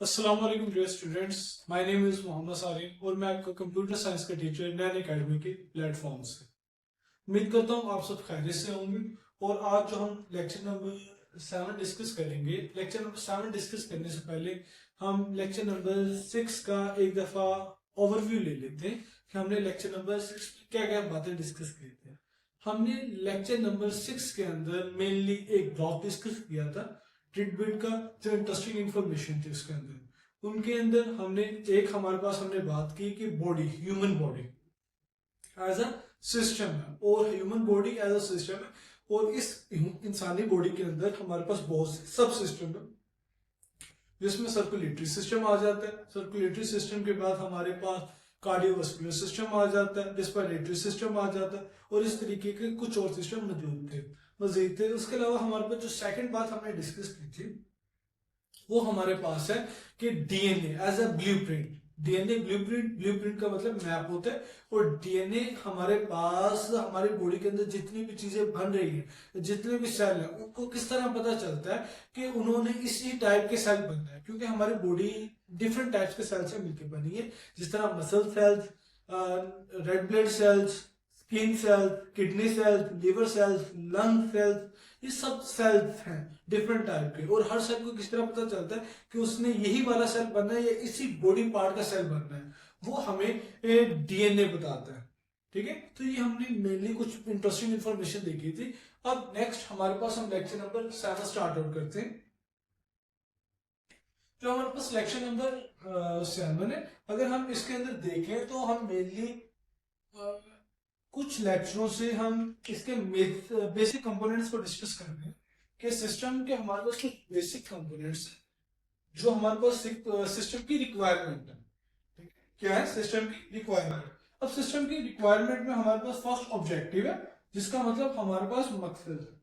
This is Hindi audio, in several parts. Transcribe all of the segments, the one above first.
अस्सलाम वालेकुम dear students, my name is Mohammad Sarin और मैं आपका कंप्यूटर साइंस का टीचर नैन एकेडमी के प्लेटफॉर्म से। उम्मीद करता हूँ आप सब खैरियत से होंगे। और आज जो हम लेक्चर नंबर 7 डिस्कस करेंगे, लेक्चर नंबर 7 डिस्कस करने से पहले हम लेक्चर नंबर 6 का एक दफा ओवरव्यू ले लेते हैं कि हमने लेक्चर नंबर 6 में क्या क्या बातें डिस्कस की थी। हमने लेक्चर नंबर 6 के अंदर मेनली एक ब्लॉक डिस्कस किया था ट्रिटबिट का, जो इंटरेस्टिंग इंफॉर्मेशन थी उसके अंदर। उनके अंदर हमने एक हमारे पास हमने बात की कि body, human body as a system है और human body as a system है। और इस इंसानी बॉडी के अंदर हमारे पास बहुत से सब सिस्टम है, जिसमें सर्कुलेटरी सिस्टम आ जाता है। सर्कुलेटरी सिस्टम के बाद हमारे पास कार्डियोवास्कुलर सिस्टम आ जाता है, रेस्पिरेटरी सिस्टम आ जाता है और इस तरीके के कुछ और सिस्टम मजीद थे। उसके अलावा हमारे पास जो सेकंड बात हमने डिस्कस की थी वो हमारे पास है कि DNA as a blueprint. DNA blueprint का मतलब मैप होता है। और डीएनए हमारे पास हमारी बॉडी के अंदर जितनी भी चीजें बन रही है, जितने भी सेल हैं, उनको किस तरह पता चलता है कि उन्होंने इसी टाइप के सेल बनना है, क्योंकि हमारी बॉडी डिफरेंट टाइप्स के सेल से मिलकर बनी है। जिस तरह muscle cells, red blood cells, skin cells, kidney cells, liver cells, lung cells, ये सब सेल्स हैं डिफरेंट टाइप के। और हर सेल को किस तरह पता चलता है कि उसने यही वाला सेल बनना है या इसी बॉडी पार्ट का सेल बनना है, वो हमें डीएनए बताता है। ठीक है, तो ये हमने मेनली कुछ इंटरेस्टिंग इंफॉर्मेशन देखी थी। अब नेक्स्ट हमारे पास हम लेक्चर नंबर 7 स्टार्ट आउट करते हैं। जो हमारे पास लेक्चर नंबर 7 है, अगर हम इसके अंदर देखें तो हम मेनली कुछ लेक्चरों से हम इसके बेसिक कंपोनेंट्स को डिस्कस कर रहे हैं कि सिस्टम के हमारे पास कुछ बेसिक कंपोनेंट्स जो हमारे पास सिस्टम की रिक्वायरमेंट है। ठीक है? क्या है सिस्टम की रिक्वायरमेंट? अब सिस्टम की रिक्वायरमेंट में हमारे पास फर्स्ट ऑब्जेक्टिव है, जिसका मतलब हमारे पास मकसद है।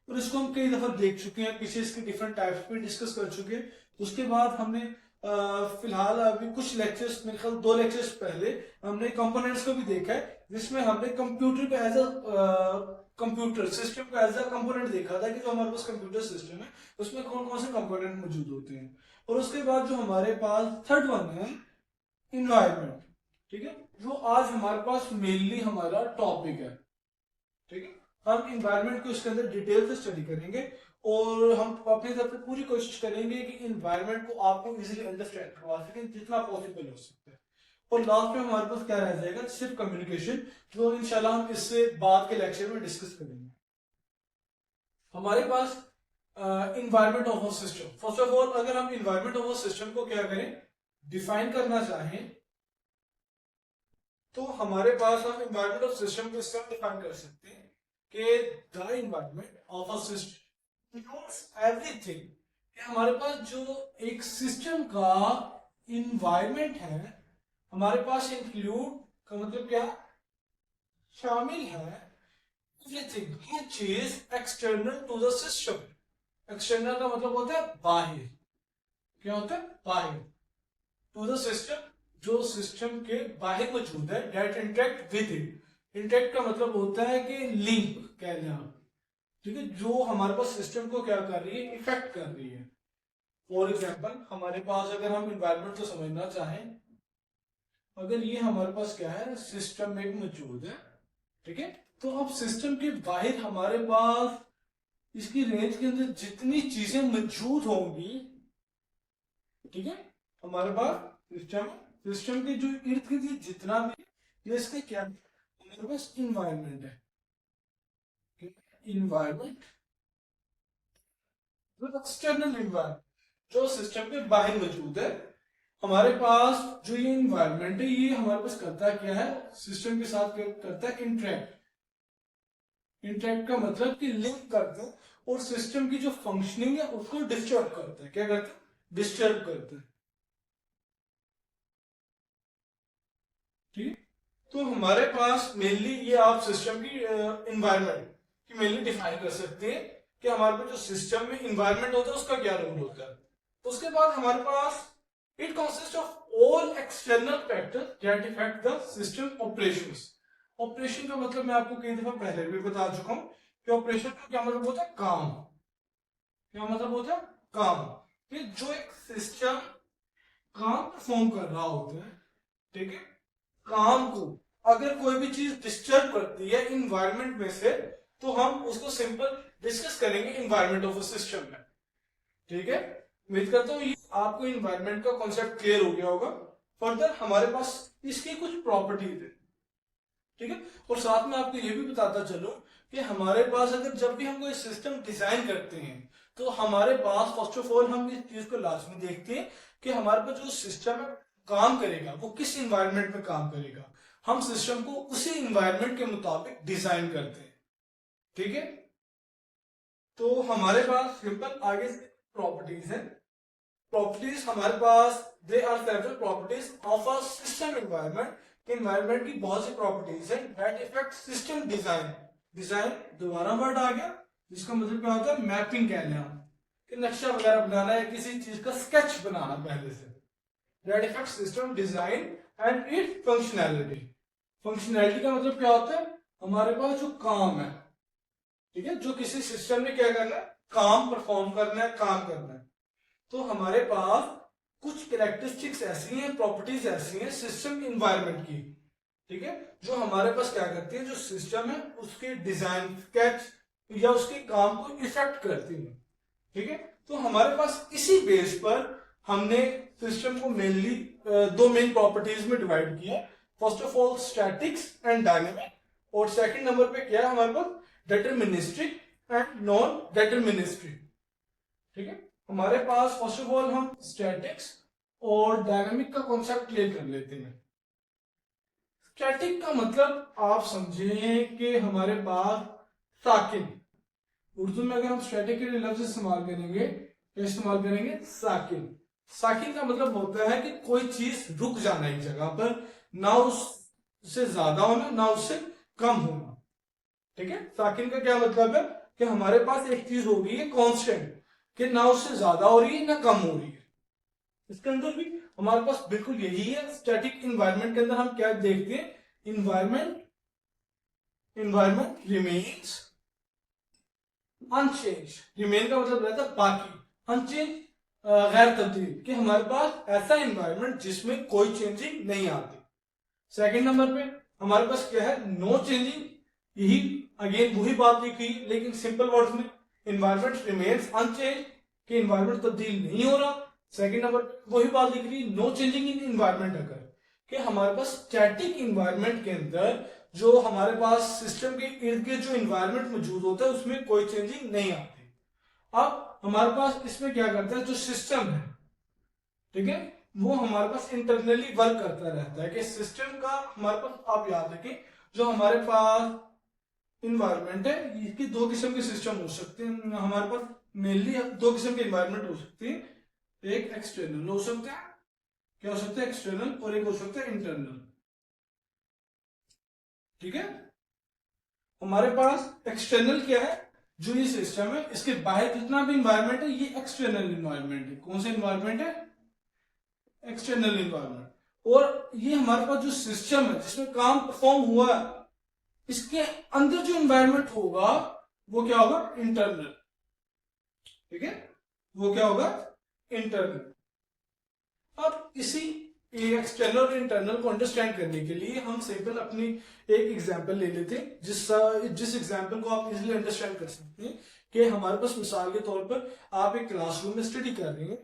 और इसको हम कई दफा देख चुके हैं, पीछे इसके डिफरेंट टाइप्स पे डिस्कस कर चुके हैं। उसके बाद हमने फिलहाल अभी कुछ लेक्चर्स, मेरे ख्याल 2 लेक्चर्स पहले हमने कंपोनेंट्स को भी देखा है, जिसमें हमने कंप्यूटर को एज अ कंप्यूटर सिस्टम को एज अ कंपोनेंट देखा था कि जो हमारे पास कंप्यूटर सिस्टम है उसमें कौन कौन से कंपोनेंट मौजूद होते हैं। और उसके बाद जो हमारे पास थर्ड वन है इन्वायरमेंट। ठीक है, जो आज हमारे पास मेनली हमारा टॉपिक है। ठीक है, हम इन्वायरमेंट को इसके अंदर डिटेल से स्टडी करेंगे और हम अपनी तरफ से पूरी कोशिश करेंगे कि इन्वायरमेंट को आपको इजीली अंडरस्टैंड करवा सकें जितना पॉसिबल हो सकता है। और लास्ट में हमारे पास क्या रह जाएगा, सिर्फ कम्युनिकेशन, जो इंशाल्लाह हम इससे बाद के लेक्चर में डिस्कस करेंगे। हमारे पास environment of a system, first of all अगर हम इन्वायरमेंट ऑफ अ सिस्टम को क्या करें, डिफाइन करना चाहें, तो हमारे पास हम इन्वायरमेंट ऑफ सिस्टम को इस तरह डिफाइन कर सकते हैं कि the environment of a system includes everything. कि हमारे पास जो एक सिस्टम का इन्वायरमेंट है, हमारे पास इंक्लूड का मतलब क्या, शामिल है एवरीथिंग, हर चीज external to the system. External का मतलब होता है बाहर। क्या होता है? बाहर टू द सिस्टम, जो सिस्टम के बाहर मौजूद है, that interact with it. Interact का मतलब होता है कि लिंक कह लें आप। ठीक है, जो हमारे पास सिस्टम को क्या कर रही है, इफेक्ट कर रही है। फॉर एग्जाम्पल हमारे पास अगर हम इन्वायरमेंट को समझना चाहें, अगर ये हमारे पास क्या है, सिस्टम में मौजूद है। ठीक है, तो अब सिस्टम के बाहर हमारे पास इसकी रेंज के अंदर जितनी चीजें मौजूद होंगी, ठीक है, हमारे पास सिस्टम सिस्टम के जो इर्द गिर्द जितना भी, ये इसका क्या है, हमारे पास इन्वायरमेंट है। इन्वायरमेंट एक्सटर्नल इन्वायरमेंट जो सिस्टम के बाहर मौजूद है। हमारे पास जो ये इन्वायरमेंट है, ये हमारे पास करता क्या है, सिस्टम के साथ करता है इंटरेक्ट। इंटरेक्ट का मतलब कि लिंक करता है और सिस्टम की जो फंक्शनिंग है उसको डिस्टर्ब करता है। क्या करता है? डिस्टर्ब करता है। ठीक, तो हमारे पास मेनली ये आप सिस्टम की इन्वायरमेंट की मेनली डिफाइन कर सकते हैं कि हमारे पास जो सिस्टम में इन्वायरमेंट होता है उसका क्या रोल होता है। उसके बाद हमारे पास it consist of all external factors that effect the system operations. Operation का मतलब मैं आपको कई दफा पहले भी बता चुका हूं कि ऑपरेशन का क्या मतलब होता है, काम। क्या मतलब होता है? काम। कि जो एक सिस्टम काम परफॉर्म कर रहा होता है, ठीक है, काम को अगर कोई भी चीज डिस्टर्ब करती है इन्वायरमेंट में से, तो हम उसको सिंपल डिस्कस करेंगे इन्वायरमेंट ऑफ अ सिस्टम में, ठीक है। उम्मीद करता हूँ ये आपको इन्वायरमेंट का कॉन्सेप्ट क्लियर हो गया होगा। फर्दर हमारे पास इसकी कुछ प्रॉपर्टीज है, ठीक है, और साथ में आपको ये भी बताता चलूं कि हमारे पास अगर जब भी हम कोई सिस्टम डिजाइन करते हैं तो हमारे पास फर्स्ट ऑफ ऑल हम इस चीज को लाजमी देखते हैं कि हमारे पास जो सिस्टम है काम करेगा वो किस इन्वायरमेंट में काम करेगा। हम सिस्टम को उसी इन्वायरमेंट के मुताबिक डिजाइन करते हैं, ठीक है। तो हमारे पास सिंपल आगे से प्रॉपर्टीज है। प्रॉपर्टीज हमारे पास they are several properties of a system environment. Environment की बहुत सी प्रॉपर्टीज है that effect system design. Design दोबारा वर्ड आ गया जिसका मतलब क्या होता है मैपिंग कहने हम कि नक्शा वगैरह बनाना है किसी चीज का स्केच बनाना पहले से। That effect system design and it's functionality. Functionality का मतलब क्या होता है हमारे पास जो काम है, ठीक है, जो किसी सिस्टम ने क्या करना है काम परफॉर्म करना है, काम करना है। तो हमारे पास कुछ कैरेक्टरिस्टिक्स ऐसी हैं, प्रॉपर्टीज ऐसी हैं सिस्टम इन्वायरमेंट की, ठीक है, जो हमारे पास क्या करती है जो सिस्टम है उसके डिजाइन स्केच या उसके काम को इफेक्ट करती है, ठीक है। तो हमारे पास इसी बेस पर हमने सिस्टम को मेनली दो मेन प्रॉपर्टीज में डिवाइड किया। First of all statics and dynamic, और सेकंड नंबर पे क्या है हमारे पास डिटरमिनिस्टिक एंड नॉन डिटरमिनिस्टिक, ठीक है। हमारे पास फर्स्ट ऑफ ऑल हम स्टैटिक्स और डायनामिक का कॉन्सेप्ट क्लियर कर लेते हैं। स्टैटिक का मतलब आप समझें कि हमारे पास साकिन, उर्दू में अगर हम स्टैटिक के लिए लफ्ज इस्तेमाल करेंगे तो इस्तेमाल करेंगे साकिन। साकिन का मतलब होता है कि कोई चीज रुक जाना एक जगह पर, ना उससे ज्यादा होना ना उससे कम होना, ठीक है। साकिन का क्या मतलब है कि हमारे पास एक चीज हो गई है कांस्टेंट, कि ना उससे ज्यादा हो रही है ना कम हो रही है। इसके अंदर भी हमारे पास बिल्कुल यही है। स्टैटिक इन्वायरमेंट के अंदर हम क्या देखते हैं इन्वायरमेंट रिमेन्स अनचेंज। रिमेन का मतलब रहता है बाकी, अनचेंज गैर तब्दील, कि हमारे पास ऐसा इन्वायरमेंट जिसमें कोई चेंजिंग नहीं आती। सेकंड नंबर पे हमारे पास क्या है नो चेंजिंग। यही अगेन वही बात लिखी लेकिन सिंपल वर्ड्स में, इन्वायरमेंट रिमेन्स अनचेंज, कि इन्वायरमेंट तब्दील नहीं हो रहा। सेकंड नंबर वही बात लिख रही नो चेंजिंग इन इन्वायरमेंट, अगर कि हमारे पास स्टैटिक इन्वायरमेंट के अंदर जो हमारे पास सिस्टम के इर्द गिर्द जो इन्वायरमेंट मौजूद होता है उसमें कोई चेंजिंग नहीं आती। अब हमारे पास इसमें क्या करता है जो सिस्टम है, ठीक है, वो हमारे पास इंटरनली वर्क करता रहता है। कि सिस्टम का हमारे पास आप याद रखें जो हमारे पास इन्वायरमेंट है इसकी दो किस्म के सिस्टम हो सकते हैं। हमारे पास मेनली दो किस्म के इन्वायरमेंट हो सकते हैं, एक एक्सटर्नल हो सकता है, क्या हो सकता है एक्सटर्नल, और एक हो सकता है इंटरनल, ठीक है। हमारे पास एक्सटर्नल क्या है जो ये सिस्टम है इसके बाहर जितना भी इन्वायरमेंट है ये एक्सटर्नल इन्वायरमेंट है। कौन सा इन्वायरमेंट है एक्सटर्नल इन्वायरमेंट। और ये हमारे पास जो सिस्टम है जिसमें काम परफॉर्म हुआ है इसके अंदर जो इन्वायरमेंट होगा वो क्या होगा इंटरनल, ठीक है, वो क्या होगा इंटरनल। अब इसी एक्सटर्नल और इंटरनल को अंडरस्टैंड करने के लिए हम सिंपल अपनी एक एग्जांपल ले लेते हैं जिस एग्जांपल को आप इजीली अंडरस्टैंड कर सकते हैं। कि हमारे पास मिसाल के तौर पर आप एक क्लासरूम में स्टडी कर रहे हैं,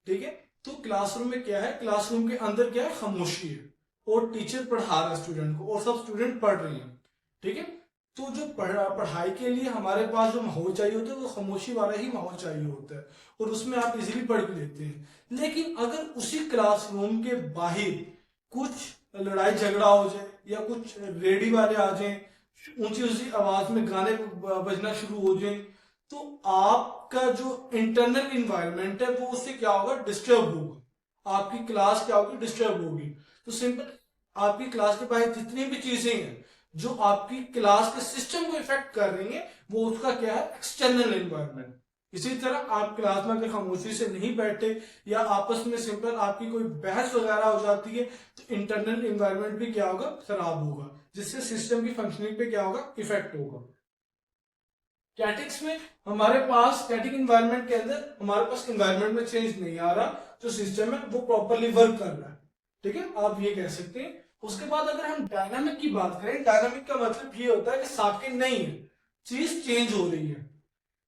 ठीक है, तो क्लासरूम में क्या है क्लासरूम के अंदर क्या है खामोशी है और टीचर पढ़ा रहा है स्टूडेंट को और सब स्टूडेंट पढ़ रहे हैं, ठीक है। तो जो पढ़ाई के लिए हमारे पास जो माहौल चाहिए होता है वो खामोशी वाला ही माहौल चाहिए होता है और उसमें आप इजीली पढ़ भी लेते हैं। लेकिन अगर उसी क्लासरूम के बाहर कुछ लड़ाई झगड़ा हो जाए या कुछ रेडी वाले आ जाएं, ऊंची ऊंची आवाज में गाने बजना शुरू हो जाए, तो आपका जो इंटरनल इन्वायरमेंट है वो उससे क्या होगा डिस्टर्ब होगा, आपकी क्लास क्या होगी डिस्टर्ब होगी। तो सिंपल आपकी क्लास के बाहर जितनी भी चीजें हैं जो आपकी क्लास के सिस्टम को इफेक्ट कर रही है वो उसका क्या है एक्सटर्नल एनवायरनमेंट। इसी तरह आप क्लास में अगर खामोशी से नहीं बैठे या आपस में सिंपल आपकी कोई बहस वगैरह हो जाती है तो इंटरनल एनवायरनमेंट भी क्या होगा खराब होगा, जिससे सिस्टम की फंक्शनिंग पे क्या होगा इफेक्ट होगा। स्टैटिक्स में हमारे पास स्टैटिक एनवायरनमेंट के अंदर हमारे पास एनवायरनमेंट में चेंज नहीं आ रहा, जो सिस्टम है वो प्रॉपरली वर्क कर रहा है। ठीक है, आप ये कह सकते हैं। उसके बाद अगर हम डायनामिक की बात करें, डायनामिक का मतलब ये होता है कि साकिन नहीं है, चीज चेंज हो रही है।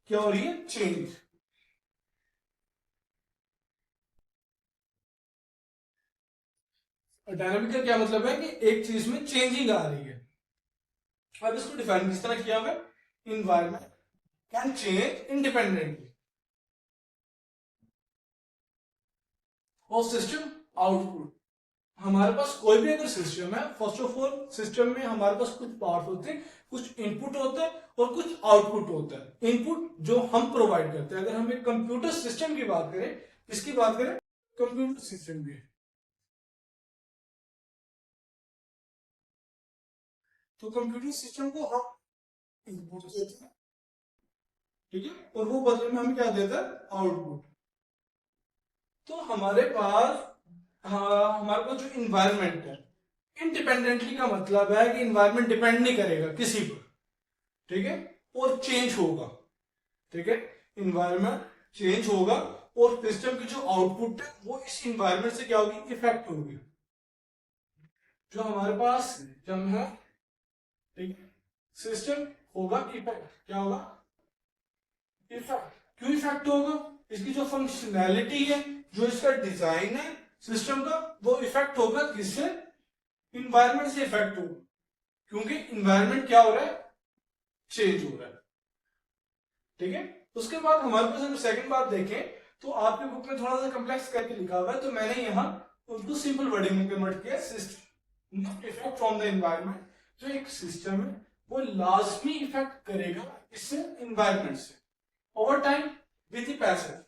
क्या हो रही है? चेंज। और डायनामिक का क्या मतलब है कि एक चीज में चेंजिंग आ रही है। अब इसको डिफाइन किस तरह किया हुआ है? इन्वायरमेंट कैन चेंज इंडिपेंडेंटली और सिस्टम आउटपुट। हमारे पास कोई भी अगर सिस्टम है, फर्स्ट ऑफ ऑल सिस्टम में हमारे पास कुछ पार्ट होते हैं, कुछ इनपुट होता है और कुछ आउटपुट होता है। इनपुट जो हम प्रोवाइड करते हैं। अगर हम एक कंप्यूटर सिस्टम की बात करें, किसकी बात करें? कंप्यूटर सिस्टम की। तो कंप्यूटर सिस्टम को हम इनपुट देते हैं, ठीक है, और वो बदले में हमें क्या देता है? आउटपुट। तो हमारे पास, हाँ, हमारे पास जो इन्वायरमेंट है, इंडिपेंडेंटली का मतलब है कि इन्वायरमेंट डिपेंड नहीं करेगा किसी पर, ठीक है, और चेंज होगा। ठीक है, इन्वायरमेंट चेंज होगा और सिस्टम की जो आउटपुट है वो इस इन्वायरमेंट से क्या होगी? इफेक्ट होगी। जो हमारे पास सिस्टम है, ठीक है, सिस्टम होगा इफेक्ट। क्या होगा? इफेक्ट। क्यों इफेक्ट होगा? इसकी जो फंक्शनैलिटी है, जो इसका डिजाइन है सिस्टम का, वो इफेक्ट होगा किससे? इन्वायरमेंट से इफेक्ट होगा, क्योंकि इन्वायरमेंट क्या हो रहा है? चेंज हो रहा है। ठीक है, उसके बाद हमारे पास अगर सेकंड बात देखें तो आपके बुक में थोड़ा सा कम्प्लेक्स करके लिखा हुआ है, तो मैंने यहाँ उसको सिंपल वर्डिंग में कन्वर्ट किया। System effect from the environment. जो एक सिस्टम है वो लाजमी इफेक्ट करेगा इससे, एनवायरनमेंट से, over time, with the passage.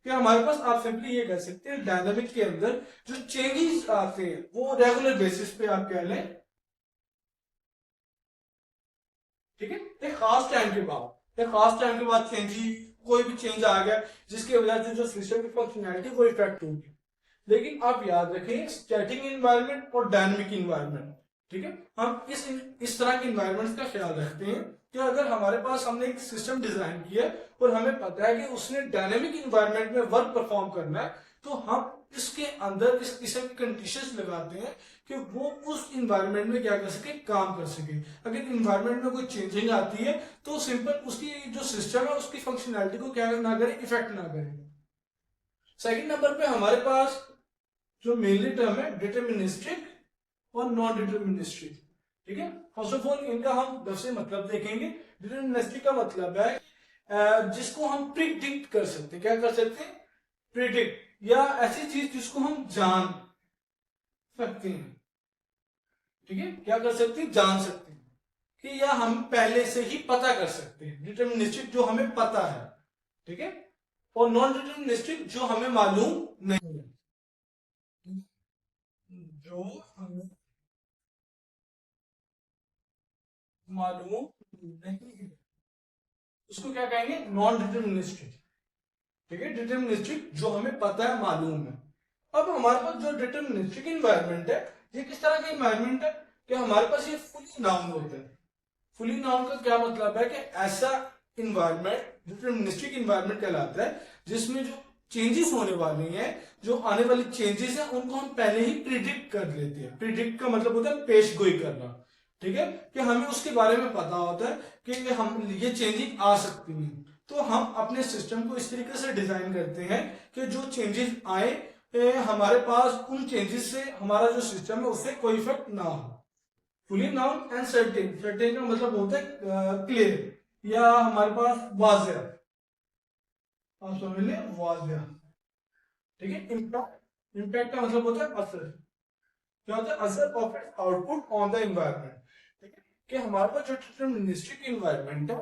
क्या हमारे पास, आप सिंपली ये कह सकते हैं, डायनामिक के अंदर जो चेंजेस आते हैं वो रेगुलर बेसिस पे आप कह लें, ठीक है, एक खास टाइम के बाद कोई भी चेंज आ गया जिसकी वजह से जो सिस्टम की फंक्शनैलिटी वो इफेक्ट होगी। लेकिन आप याद रखें, स्टैटिक इन्वायरमेंट और डायनेमिक इन्वायरमेंट, ठीक है, हम इस तरह के इन्वायरमेंट्स का ख्याल रखते हैं कि अगर हमारे पास, हमने एक सिस्टम डिजाइन किया है और हमें पता है कि उसने डायनेमिक इन्वायरमेंट में वर्क परफॉर्म करना है, तो हम इसके अंदर इस किस्म की कंडीशंस लगाते हैं कि वो उस इन्वायरमेंट में क्या कर सके? काम कर सके। अगर इन्वायरमेंट में कोई चेंजिंग आती है तो सिंपल उसकी जो सिस्टम है उसकी फंक्शनैलिटी को क्या ना करे? इफेक्ट ना करे। सेकंड नंबर पे हमारे पास जो मेनली टर्म है, डिटर्मिनिस्टिक और नॉन डिटर्मिनिस्टिक। ठीक है, फर्स्ट ऑफ ऑल इनका हम दफसे मतलब देखेंगे। डिटर्मिनिस्टिक का मतलब है जिसको हम प्रिडिक्ट कर सकते हैं। क्या कर सकते हैं? प्रिडिक्ट, या ऐसी चीज जिसको हम जान सकते हैं। ठीक है, क्या कर सकते हैं? जान सकते हैं, कि या हम पहले से ही पता कर सकते हैं। डिटर्मिनिस्टिक जो हमें पता है, ठीक है, और नॉन डिटर्मिनिस्टिक जो हमें मालूम नहीं है। जो हमें मालूम नहीं है उसको क्या कहेंगे? Non deterministic. ठीक है, डिटर्मिनिस्टिक जो हमें पता है, मालूम है। अब हमारे पास जो डिटर्मिनिस्टिक इन्वायरमेंट है, ये किस तरह का इन्वायरमेंट है? कि हमारे पास ये फुली नाउन होता है। फुली नाउन का क्या मतलब है? कि ऐसा इन्वायरमेंट डिटर्मिनिस्टिक इन्वायरमेंट कहलाता है जिसमें जो चेंजेस होने वाली हैं, जो आने वाली चेंजेस हैं, उनको हम पहले ही प्रिडिक्ट कर लेते हैं। प्रिडिक्ट का मतलब होता है पेश गोई करना। ठीक है, कि हमें उसके बारे में पता होता है कि हम ये चेंजिंग आ सकती है, तो हम अपने सिस्टम को इस तरीके से डिजाइन करते हैं कि जो चेंजेस आए, हमारे पास उन चेंजेस से हमारा जो सिस्टम है उससे कोई इफेक्ट ना हो। Fully noun and certain. Certain का मतलब होता है क्लियर, या हमारे पास वाजिया। आप समझ लें, वाजिया। ठीक है, इम्पैक्ट। इम्पैक्ट का मतलब होता है असर। क्या होता है? असर of its output on the environment. ठीक है, कि हमारे पास जो डिटर्मिनिस्टिक इन्वायरमेंट है,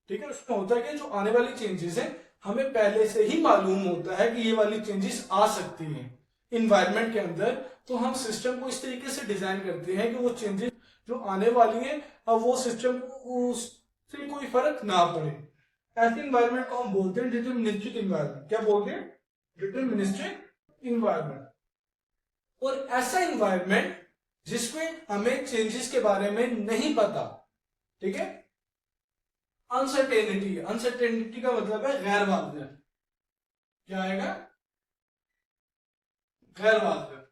ठीक है, उसमें होता है कि जो आने वाली चेंजेस है हमें पहले से ही मालूम होता है कि ये वाली चेंजेस आ सकती हैं इन्वायरमेंट के अंदर। तो हम सिस्टम को इस तरीके से डिजाइन करते हैं कि वो चेंजेस जो आने वाली है, अब वो सिस्टम को उससे कोई फर्क ना पड़े। ऐसे इन्वायरमेंट को हम बोलते हैं डिटर्मिनिस्टिक इन्वायरमेंट। क्या बोलते हैं? Deterministic environment. और ऐसा इन्वायरमेंट जिसमें हमें चेंजेस के बारे में नहीं पता, ठीक है, अनसर्टेनिटी। अनसर्टेनिटी का मतलब है गैर वाक़िया। क्या आएगा? गैर वाजिब,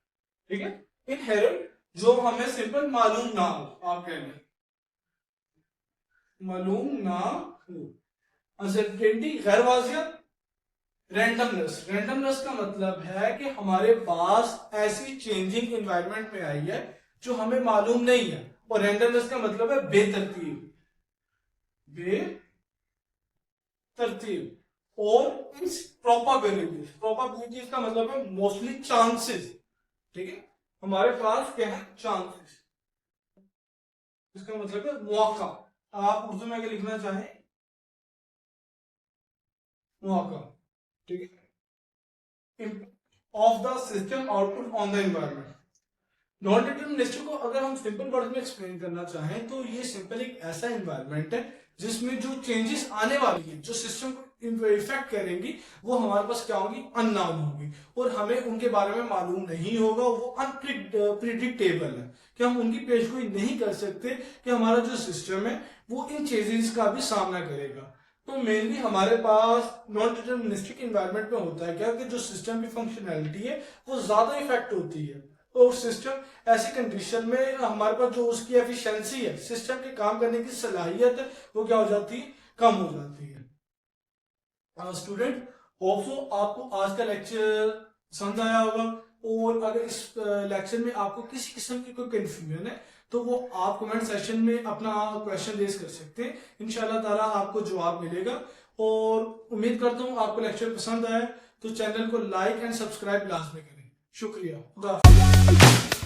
ठीक है। इनहेरेंट जो हमें सिंपल मालूम ना हो, आप कह लें मालूम ना हो। अनसर्टेनिटी गैर वाजिब। रैंडमनेस का मतलब है कि हमारे पास ऐसी चेंजिंग एनवायरनमेंट में आई है जो हमें मालूम नहीं है। और रैंडमनेस का मतलब है बेतरतीब, बेतरतीब। और प्रोबेबिलिटीज का मतलब है मोस्टली चांसेस, ठीक है। हमारे पास क्या है, चांसेस, इसका मतलब है मौका। आप उर्दू में अगर लिखना चाहें मौका, ठीक है। Of the system output on the environment. Non deterministic को अगर हम सिंपल वर्ड में एक्सप्लेन करना चाहें तो ये सिंपल एक ऐसा एनवायरनमेंट है जिसमें जो चेंजेस आने वाली है, जो सिस्टम को इफेक्ट करेंगी, वो हमारे पास क्या होगी, अननोन होगी और हमें उनके बारे में मालूम नहीं होगा। वो अनप्रिडिक्टेबल है कि हम उनकी पेशगोई नहीं कर सकते कि हमारा जो सिस्टम है वो इन चेंजेस का भी सामना करेगा। तो मेनली हमारे पास नॉन डिटरमिनिस्टिक एनवायरनमेंट में होता है क्या कि जो सिस्टम की फंक्शनैलिटी है वो ज्यादा इफेक्ट होती है। और सिस्टम ऐसी कंडीशन में हमारे पास जो उसकी एफिशिएंसी है, सिस्टम के काम करने की सलाहियत है, वो क्या हो जाती है, कम हो जाती है। स्टूडेंट, होपसो आपको आज का लेक्चर समझ आया होगा। और अगर इस लेक्चर में आपको किसी किस्म की कोई कंफ्यूजन है तो वो आप कमेंट सेशन में अपना क्वेश्चन रेज कर सकते हैं। इंशाल्लाह ताला आपको जवाब मिलेगा। और उम्मीद करता हूँ आपको लेक्चर पसंद आया, तो चैनल को लाइक एंड सब्सक्राइब लाजमी करें। शुक्रिया, खुदा हाफिज़।